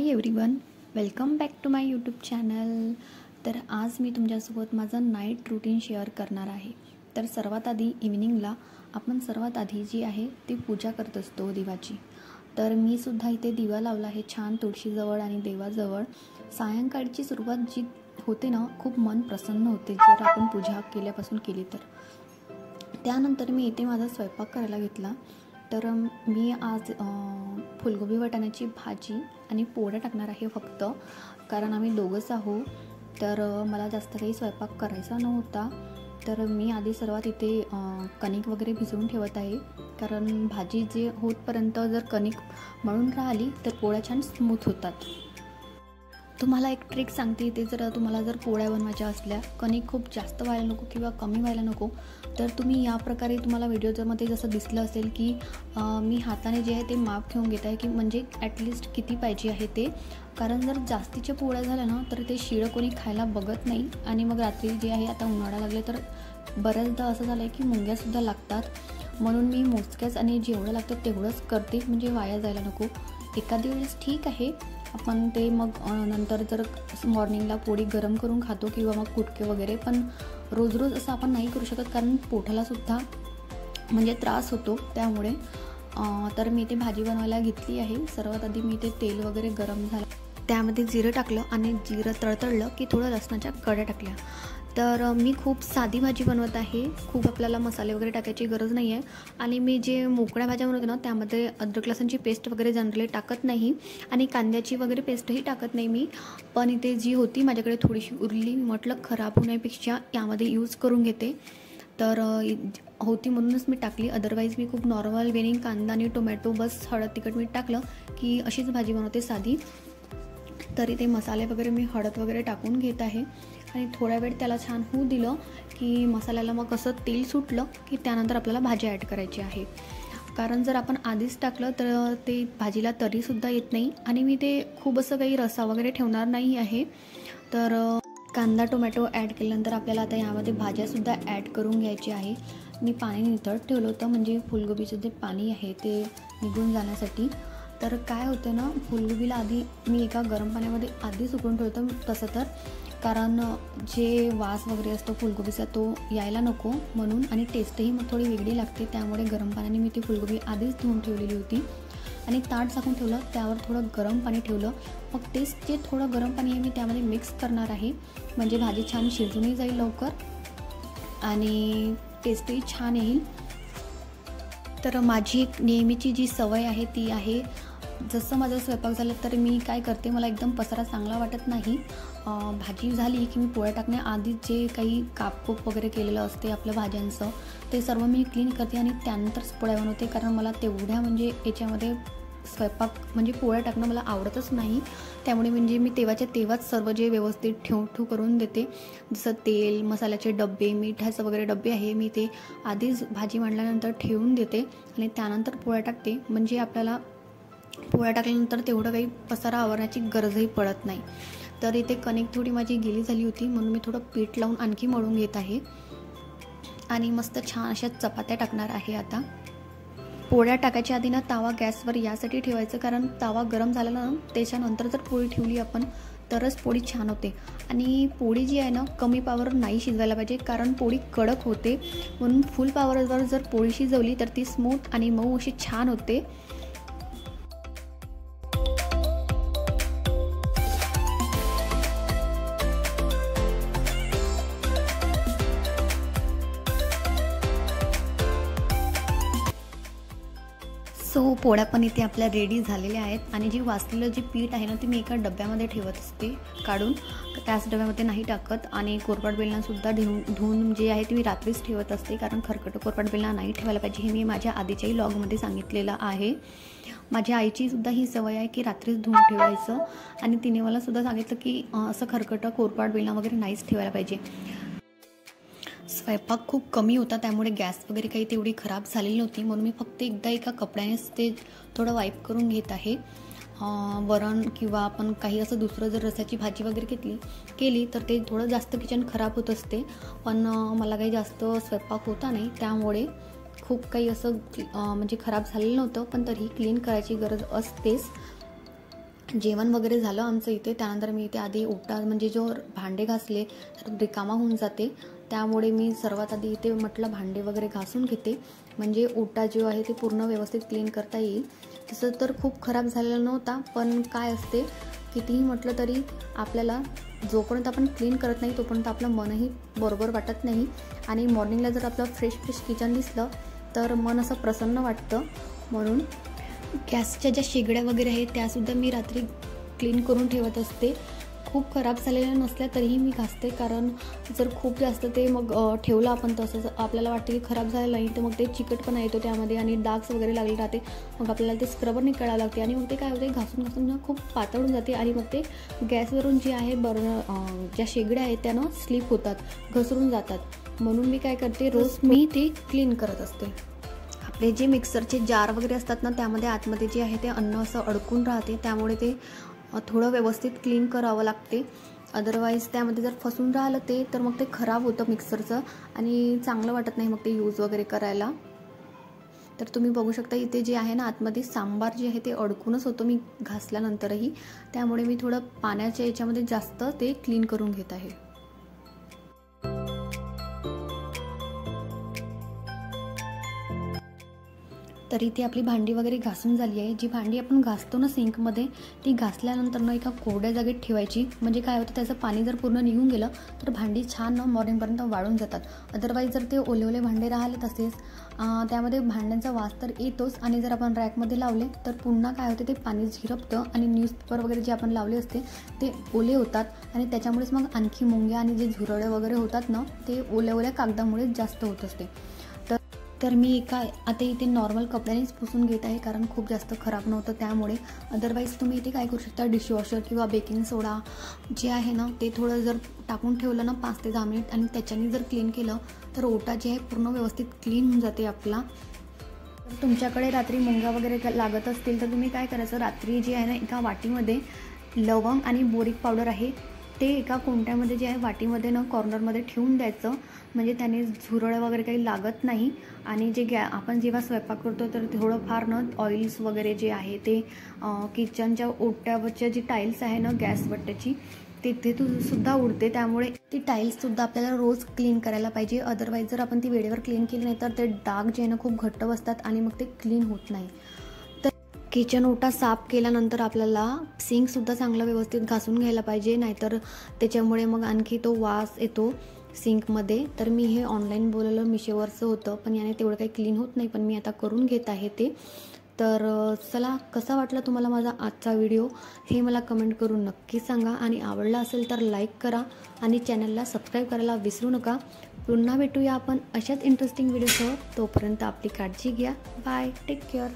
High everyone, welcome back to my YouTube channel. तर आज मी तुमच्यासोबत माझं नाईट रूटीन शेअर करणार आहे। तर सर्वात आधी इव्हिनिंगला आपण सर्वात आधी जी आहे ती पूजा करत असतो देवाची। तर मी सुद्धा इथे दिवा लावला आहे छान तुळशीजवळ आणि देवाजवळ। सायंकाळची सुरुवात जी होते ना, खूप मन प्रसन्न होते जर आपण पूजा केल्यापासून केली तर। त्यानंतर मी इथे माझा स्वयंपाक करायला घेतला। तर मी आज फुलगोबी वाटाण्याची भाजी आणि पोळ्या टाकणार आहे फक्त, कारण आम्ही दोघंच आहोत। तर मला जास्त काही स्वयंपाक करायचा नव्हता। तर मी आधी सर्वात इथे कणिक वगैरे भिजवून ठेवत आहे, कारण भाजी जे होतपर्यंत जर कणिक मळून राहिली तर पोळ्या छान स्मूथ होतात। तुम्हाला एक ट्रिक सांगते इथे, जर तुम्हाला जर पोळ्या बनवायच्या असल्या, कणिक खूप जास्त व्हायला नको किंवा कमी व्हायला नको, तर तुम्ही या प्रकारे तुम्हाला व्हिडिओमध्ये जसं दिसलं असेल की मी हाताने जे आहे ते माप घेऊन घेत आहे की म्हणजे ॲटलिस्ट किती पाहिजे आहे ते। कारण जर जास्तीच्या पोळ्या झाल्या ना तर ते शिळं कोणी खायला बघत नाही, आणि मग रात्री जे आहे आता उन्हाळा लागले तर बऱ्याचदा असं झालं आहे की मुंग्यासुद्धा लागतात। म्हणून मी मोजक्याच आणि जेवढं लागतं तेवढंच करते, म्हणजे वाया जायला नको। एखाद्या वेळेस ठीक आहे आपण ते मग नंतर जर मॉर्निंगला पोळी गरम करून खातो किंवा मग कुटके वगैरे, पण रोज रोज असं आपण नाही करू शकत, कारण पोटालासुद्धा म्हणजे त्रास होतो त्यामुळे। तर मी ते भाजी बनवायला घेतली आहे। सर्वात आधी मी ते तेल वगैरे गरम झालं, त्यामध्ये जिरं टाकलं आणि जिरं तळतळलं की थोडं लसणाच्या कड्या टाकल्या। तर मी खूप साधी भाजी बनवत आहे, खूप आपल्याला मसाले वगैरे टाकायची गरज नाही आहे। आणि मी जे मोकळ्या भाज्या बनवते ना त्यामध्ये अद्रक लसूणची पेस्ट वगैरे जनरली टाकत नाही, आणि कांद्याची वगैरे पेस्टही टाकत नाही मी। पण इथे जी होती माझ्याकडे थोडीशी उरली, म्हटलं खराब होण्यापेक्षा यामध्ये यूज करून घेते। तर होती म्हणूनच मी टाकली, अदरवाईज मी खूप नॉर्मल वेनी कांदा आणि टोमॅटो बस हळद तिखट मीठ टाकलं की अशीच भाजी बनवते साधी। तरी ते मसाले वगैरे मी हळद वगैरे टाकून घेत आहे, आणि थोडा वेळ त्याला छान होऊ दिलं की मसाल्याला मग असं तेल सुटलं की त्यानंतर आपल्याला भाजी ॲड करायची आहे। कारण जर आपण आधीच टाकलं तर ते भाजीला तरीसुद्धा येत नाही, आणि मी ते खूप असं काही रस्सा वगैरे ठेवणार नाही आहे। तर कांदा टोमॅटो ॲड केल्यानंतर आपल्याला आता यामध्ये भाज्यासुद्धा ॲड करून घ्यायची आहे। मी पाणी नितळत ठेवलं होतं, म्हणजे फुलगोबीचं जे पाणी आहे ते निघून जाण्यासाठी। तर काय होतं ना, फुलगोबीला आधी मी एका गरम पाण्यामध्ये आधीच उकळून ठेवतं तसं तर, कारण जे वास वगैरे असतो फुलगोबीचा तो यायला नको म्हणून, आणि टेस्टही मग थोडी वेगळी लागते, त्यामुळे गरम पाण्याने मी ती फुलगोबी आधीच धुवून ठेवलेली होती। आणि ताट झाकून ठेवलं, त्यावर थोडं गरम पाणी ठेवलं। मग तेच जे थोडं गरम पाणी आहे मी त्यामध्ये मिक्स करणार आहे, म्हणजे भाजी छान शिजूनही जाईल लवकर आणि टेस्टही छान येईल। तर माझी एक नेहमीची जी सवय आहे ती आहे, जसं माझा स्वयंपाक झाला तर मी काय करते, मला एकदम पसारा चांगला वाटत नाही। भाजी झाली की मी पोळ्या टाकण्याआधीच जे काही कापकूप वगैरे केलेलं असते आपल्या भाज्यांचं ते सर्व मी क्लीन करते आणि त्यानंतरच पोळ्या बनवते, कारण मला तेवढ्या म्हणजे याच्यामध्ये स्वयंपाक म्हणजे पोळ्या टाकणं मला आवडतच नाही। त्यामुळे म्हणजे मी तेव्हाच्या तेव्हाच सर्व जे व्यवस्थित ठेवू करून देते, जसं तेल मसाल्याचे डबे मिठाचं वगैरे डबे आहे मी ते आधीच भाजी मांडल्यानंतर ठेवून देते, आणि त्यानंतर पोळ्या टाकते, म्हणजे आपल्याला पोळ्या टाकल्यानंतर तेवढं काही पसारा आवरण्याची गरजही पडत नाही। तर इथे कणिक थोडी माझी गिली झाली होती म्हणून मी थोडं पीठ लावून आणखी मळून घेत आहे, आणि मस्त छान अशा चपात्या टाकणार आहे। आता पोळ्या टाकायच्या आधी ना तावा गॅसवर यासाठी ठेवायचं, कारण तावा गरम झाला ना त्याच्यानंतर जर पोळी ठेवली आपण तरच पोळी छान होते। आणि पोळी जी आहे ना कमी पावर नाही शिजवायला पाहिजे, कारण पोळी कडक होते, म्हणून फुल पावरवर जर पोळी शिजवली तर ती स्मूथ आणि मऊ अशी छान होते। सो पोळ्या पण इथे आपल्या रेडी झालेल्या आहेत, आणि जी वाचलेलं जे पीठ आहे ना ते मी एका डब्यामध्ये ठेवत असते काढून, त्याच डब्यामध्ये नाही टाकत। आणि कोरपाट बेलनासुद्धा धुवून जे आहे ते मी रात्रीच ठेवत असते, कारण खरकटं कोरपाट बेलना नाही ठेवायला पाहिजे, हे मी माझ्या आधीच्याही व्लॉगमध्ये सांगितलेलं आहे। माझ्या आईची सुद्धा ही सवय आहे की रात्रीच धुवून ठेवायचं, आणि तिने मला सुद्धा सांगितलं की असं खरकटं कोरपाट बेलना वगैरे नाहीच ठेवायला पाहिजे। स्वयंपाक खूप कमी होता त्यामुळे गॅस वगैरे काही तेवढी खराब झालेली नव्हती, म्हणून मी फक्त एकदा एका कपड्यानेच ते थोडं वाईप करून घेत आहे। वरण किंवा आपण काही असं दुसरं जर रस्याची भाजी वगैरे केली तर ते थोडं जास्त किचन खराब होत असते, पण मला काही जास्त स्वयंपाक होता नाही त्यामुळे खूप काही असं म्हणजे खराब झालेलं नव्हतं, पण तरीही क्लीन करायची गरज असतेच। जेवण वगैरे झालं आमचं इथे. त्यानंतर मी इथे आधी ओटा म्हणजे जो भांडे घासले तर रिकामा होऊन जाते, त्यामुळे मी सर्वात आधी इथे म्हटलं भांडे वगैरे घासून घेते, म्हणजे ओटा जो आहे ते पूर्ण व्यवस्थित क्लीन करता येईल. तसं तर खूप खराब झालेला नव्हता, पण काय असते कितीही म्हटलं तरी आपल्याला जोपर्यंत आपण क्लीन करत नाही तोपर्यंत आपलं मनही बरोबर वाटत नाही. आणि मॉर्निंगला जर आपलं फ्रेश किचन दिसलं तर मन असं प्रसन्न वाटतं. म्हणून गॅसच्या ज्या शेगड्या वगैरे आहेत त्यासुद्धा मी रात्री क्लीन करून ठेवत असते. खूप खराब झालेल्या नसल्या तरीही मी घासते, कारण जर खूप जास्त ते मग ठेवलं आपण तसंच आपल्याला वाटतं की खराब झालं नाही तर मग ते चिकटपणा येतो त्यामध्ये आणि डाग्स वगैरे लागले राहते. मग आपल्याला ते स्क्रबरने करावं लागते आणि मग ते काय होते घासून खूप पातळ होऊन जाते आणि मग ते गॅसवरून जे आहे ज्या शेगड्या आहेत त्यानं स्लिप होतात, घसरून जातात. म्हणून मी काय करते, रोज मी ते क्लीन करत असते. आपले जे मिक्सरचे जार वगैरे असतात ना त्यामध्ये आतमध्ये जे आहे ते अन्न असं अडकून राहते, त्यामुळे ते थोडं व्यवस्थित क्लीन करावं लागते. अदरवाईज त्यामध्ये जर फसून राहिलं ते तर मग ते खराब होतं मिक्सरचं आणि चांगलं वाटत नाही मग ते यूज वगैरे करायला. तर तुम्ही बघू शकता इथे जे आहे ना आतमध्ये सांबार जे आहे ते अडकूनच होतं मी घासल्यानंतरही, त्यामुळे मी थोडं पाण्याच्या याच्यामध्ये जास्त ते क्लीन करून घेत आहे. तर इथे आपली भांडी वगैरे घासून झाली आहे. जी भांडी आपण घासतो ना सिंकमध्ये ती घासल्यानंतर ना एका कोरड्या जागेत ठेवायची, म्हणजे काय होतं त्याचं पाणी जर पूर्ण निघून गेलं तर भांडी छान ना मॉर्निंगपर्यंत वाळून जातात. अदरवाईज जर ते ओले भांडे राहिले तसेच त्यामध्ये भांड्यांचा वास तर येतोच आणि जर आपण रॅकमध्ये लावले तर पुन्हा काय होते ते पाणी झिरपतं आणि न्यूजपेपर वगैरे जे आपण लावले असते ते ओले होतात आणि त्याच्यामुळेच मग आणखी मुंग्या आणि जे झुरळे वगैरे होतात ना ते ओल्या कागदामुळेच जास्त होत असते. तर मी आता इथे नॉर्मल कपड्यानेच पुसून घेत आहे, कारण खूप जास्त खराब नव्हतं त्यामुळे. अदरवाईज तुम्ही इथे काय करू शकता, डिशवॉशर किंवा बेकिंग सोडा जे आहे ना ते थोडं जर टाकून ठेवलं ना 5 ते 10 मिनिट आणि त्याच्याने जर क्लीन केलं तर ओटा जे आहे पूर्ण व्यवस्थित क्लीन होऊन जाते आपला. तर तुमच्याकडे रात्री मुंग्या वगैरे लागत असतील तर तुम्ही काय करायचं, रात्री जे आहे ना एका वाटीमध्ये लवंग आणि बोरिक पावडर आहे ते एका कोंट्यामध्ये जे आहे वाटीमध्ये ना कॉर्नरमध्ये ठेवून द्यायचं, म्हणजे त्याने झुरळ वगैरे काही लागत नाही. आणि जे आपण जेव्हा स्वयंपाक करतो तर थोडंफार ना ऑइल्स वगैरे जे आहे ते किचनच्या ओट्यावरच्या जी टाईल्स आहे ना गॅस वट्ट्याची तिथे सुद्धा उडते, त्यामुळे ती टाईल्ससुद्धा आपल्याला रोज क्लीन करायला पाहिजे. अदरवाईज जर आपण ती वेळेवर क्लीन केली नाही तर ते डाग जे आहे ना खूप घट्ट बसतात आणि मग ते क्लीन होत नाही. किचन ओटा साफ केल्यानंतर आपल्याला सिंकसुद्धा चांगलं व्यवस्थित घासून घ्यायला पाहिजे, नाहीतर त्याच्यामुळे मग आणखी तो वास येतो सिंकमध्ये. तर मी हे ऑनलाईन बोलवलं, मिशोवरचं होतं, पण याने तेवढं काही क्लीन होत नाही, पण मी आता करून घेत आहे ते. तर चला, कसा वाटला तुम्हाला माझा आजचा व्हिडिओ हे मला कमेंट करून नक्की सांगा आणि आवडला असेल तर लाईक करा आणि चॅनलला सबस्क्राईब करायला विसरू नका. पुन्हा भेटूया आपण अशाच इंटरेस्टिंग व्हिडिओसह. तोपर्यंत आपली काळजी घ्या. Bye, take care.